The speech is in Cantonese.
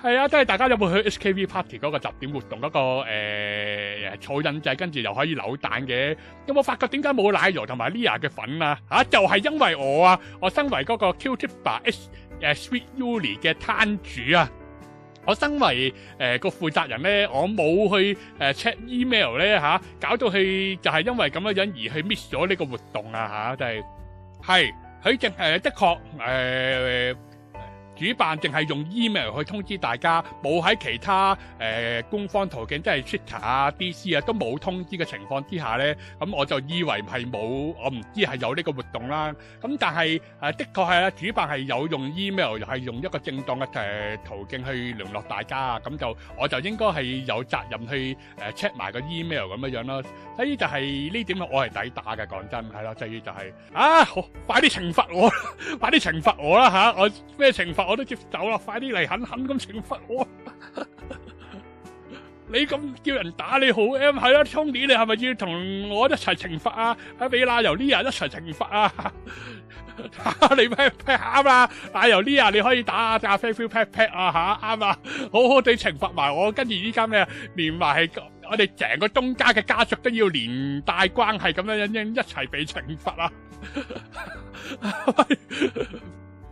係啊，即係大家有冇去 HKV Party 嗰個集點活動嗰個儲印掣，跟住又可以扭蛋嘅？有冇發覺點解冇奶油同埋 Lia 嘅粉啊？就係因為我身為嗰個 Q-Tipper Sweet Uni 嘅攤主啊，我身為個負責人咧，我冇去check email 咧搞到佢就係因為咁樣而去 miss 咗呢個活動啊就係佢淨係的確主辦淨係用 email 去通知大家，冇喺其他官方途徑，即係 Twitter 啊、DC 啊都冇通知嘅情況之下咧，咁我就以為係冇，我唔知係有呢個活動啦。咁但係的確係啦，主辦係有用 email，係用一個正當嘅途徑去聯絡大家，咁我就應該係有責任去check 埋個 email 咁樣咯。所以就係呢點我係抵打嘅，講真係咯。至於就係快啲懲罰我，快啲懲罰我啦我咩懲罰我都接走啦，快啲嚟狠狠咁懲罰我！你咁叫人打你好 M 係啦，Tony 你係咪要同我一齊懲罰啊？喺俾奶油呢人一齊懲罰啊？你劈啱啦，奶油呢人你可以打阿飛飛劈劈啊啱啊，好好地懲罰埋我，跟住依家咩連埋係我哋成個東家嘅家族都要連帶關係咁樣一齊被懲罰啊！